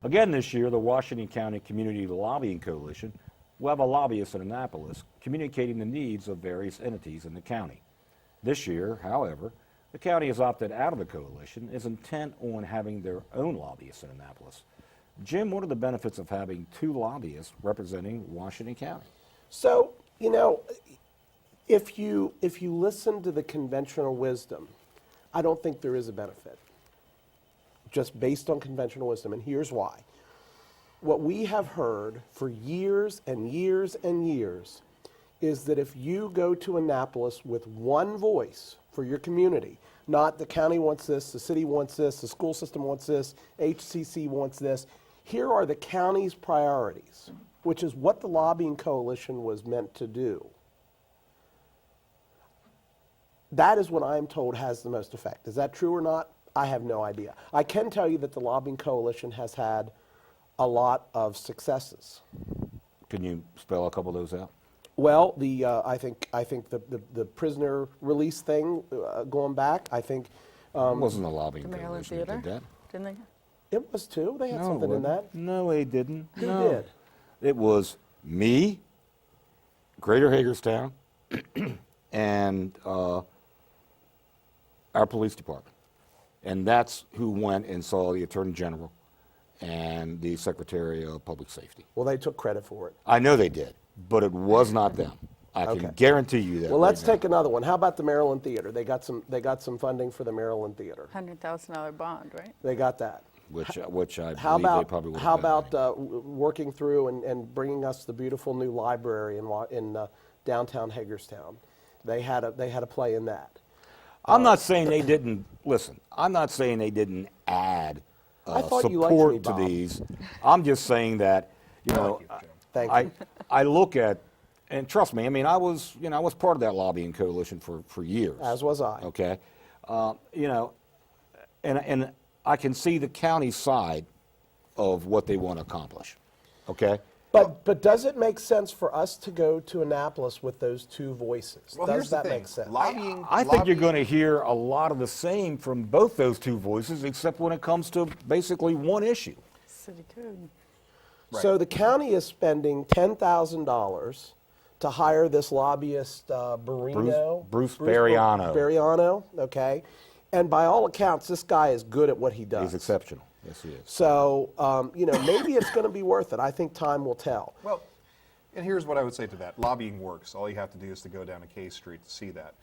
Again this year, the Washington County Community Lobbying Coalition will have a lobbyist in Annapolis communicating the needs of various entities in the county. This year, however, the county has opted out of the coalition and is intent on having their own lobbyists in Annapolis. Jim, what are the benefits of having two lobbyists representing Washington County? So, you know, if you listen to the conventional wisdom, I don't think there is a benefit, just based on conventional wisdom, and here's why. What we have heard for years and years and years is that if you go to Annapolis with one voice for your community, not the county wants this, the city wants this, the school system wants this, HCC wants this, here are the county's priorities, which is what the lobbying coalition was meant to do. That is what I'm told has the most effect. Is that true or not? I have no idea. I can tell you that the lobbying coalition has had a lot of successes. Can you spell a couple of those out? Well, I think the prisoner release thing going back. I think It wasn't a lobbying The Maryland coalition that Theater, did that. didn't they? it was too. They had No, something it in that. wasn't. No, they didn't. Who No. did? It was me, Greater Hagerstown, and our police department. And that's who went and saw the Attorney General and the Secretary of Public Safety. Well, they took credit for it. I know they did, but it was not them. I Okay. can guarantee you that. Well, right let's now. take another one. How about the Maryland Theater? They got some funding for the Maryland Theater. $100,000 bond, right? They got that. Which I How believe they about probably would how have gotten. about working through and bringing us the beautiful new library in downtown Hagerstown? They had a play in that. I'm not saying they didn't, listen, I'm not saying they didn't add I thought you liked support me, to Bob. these. I'm just saying that, you know, Thank I, you. I look at, and trust me, I mean, I was part of that lobbying coalition for years. As was I. Okay. You know, and I can see the county side of what they want to accomplish. Okay. But does it make sense for us to go to Annapolis with those two voices? Well, does here's the that thing. make sense? Lobbying. I think you're going to hear a lot of the same from both those two voices, except when it comes to basically one issue. City code. So the county is spending $10,000 to hire this lobbyist, Barino. Bruce Bariano. Bariano, okay. And by all accounts, this guy is good at what he does. He's exceptional. Yes, he is. So, you know, maybe it's going to be worth it. I think time will tell. Well, and here's what I would say to that. Lobbying works. All you have to do is to go down to K Street to see that.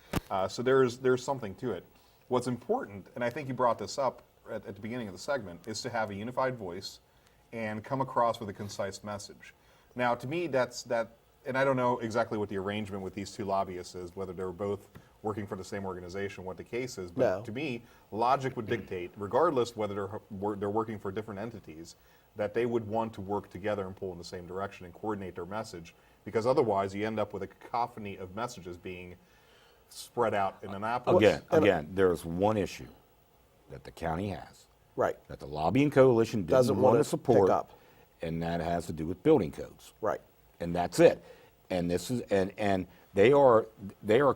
So there's something to it. What's important, and I think you brought this up at the beginning of the segment, is to have a unified voice and come across with a concise message. Now, to me, that's that, and I don't know exactly what the arrangement with these two lobbyists is, whether they're both working for the same organization, what the case is, but No. to me, logic would dictate, regardless whether they're working for different entities, that they would want to work together and pull in the same direction and coordinate their message, because otherwise you end up with a cacophony of messages being spread out in Annapolis. Again, there's one issue that the county has, Right, that the lobbying coalition Doesn't doesn't want want to to support, pick up. and that has to do with building codes. right. And that's it. And this is and they are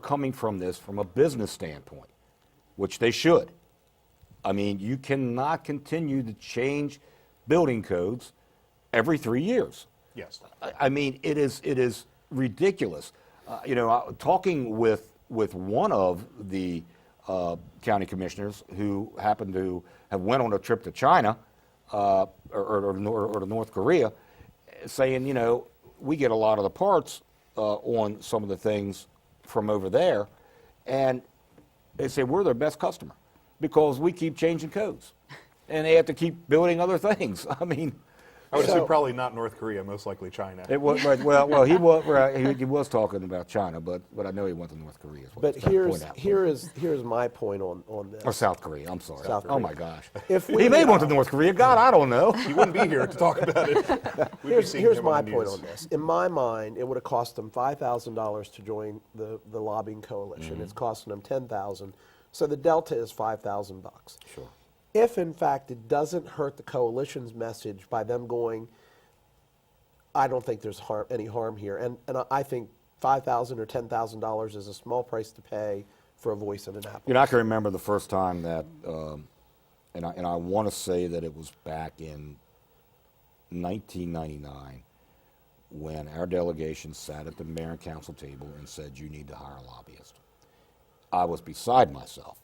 coming from this from a business standpoint, which they should. I mean, you cannot continue to change building codes every 3 years. Yes. I mean, it is ridiculous. You know, talking with one of the county commissioners who happened to have went on a trip to China or to North Korea, saying, you know, we get a lot of the parts on some of the things from over there, and they say we're their best customer because we keep changing codes, and they have to keep building other things. I mean, I would So- assume probably not North Korea, most likely China. it was well he was talking about China, but I know he went to North Korea. Is what But I was trying to point out. here's my point on this. Or South Korea. I'm sorry. South Oh Korea. my gosh. If He we, may want to North Korea. God, I don't know. He wouldn't be here to talk about it. We'd be seeing Here's him my the point news. on this. In my mind, it would have cost them $5,000 to join the lobbying coalition. It's costing them $10,000, so the delta is $5,000. Sure. If in fact it doesn't hurt the coalition's message by them going, I don't think there's any harm here, and I think $5,000 or $10,000 is a small price to pay for a voice in Annapolis. You know, I can remember the first time that, and I want to say that it was back in 1999 when our delegation sat at the mayor and council table and said, you need to hire a lobbyist. I was beside myself.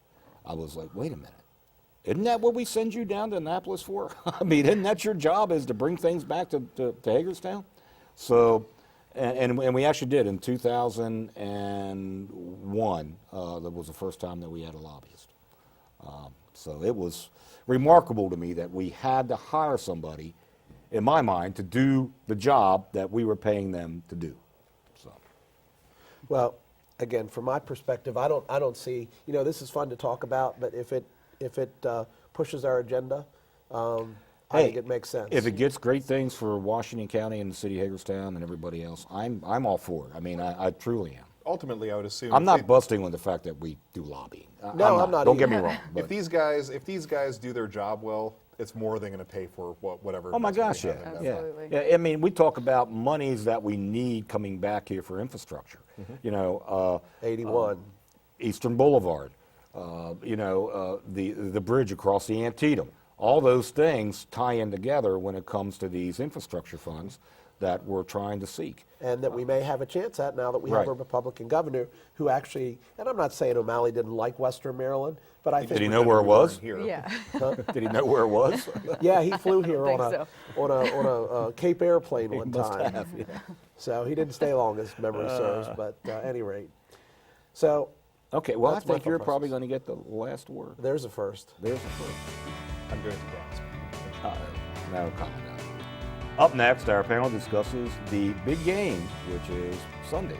I was like, wait a minute. Isn't that what we send you down to Annapolis for? I mean, isn't that your job, is to bring things back to Hagerstown? So, and we actually did in 2001. That was the first time that we had a lobbyist. So it was remarkable to me that we had to hire somebody, in my mind, to do the job that we were paying them to do. So, Well, again, from my perspective, I don't see, this is fun to talk about, but if it pushes our agenda, I think it makes sense. if it gets great things for Washington County and the city of Hagerstown and everybody else, I'm all for it. I mean, I truly am. Ultimately, I would assume I'm if not they- busting on the fact that we do lobbying. No, I'm not Don't get me either. wrong. If But, these guys do their job well, it's more than going to pay for whatever. oh my investment gosh, we yeah, have in them. Absolutely. yeah. I mean, we talk about monies that we need coming back here for infrastructure. Mm-hmm. 81. Eastern Boulevard, the bridge across the Antietam. All those things tie in together when it comes to these infrastructure funds that we're trying to seek. And that we may have a chance at now that we have a Right. Republican governor who actually, and I'm not saying O'Malley didn't like Western Maryland, but I Did he think, know where it was? Here. Yeah. Did he know where it was? yeah, he flew here think on a Cape airplane one must time. have, yeah. So he didn't stay long, as memory serves, but at any rate. So Okay, well, I That's my think you're thought probably process. going to get the last word. there's a first. There's the first. I'm going to dance. No comment on it. Up next, our panel discusses the big game, which is Sunday.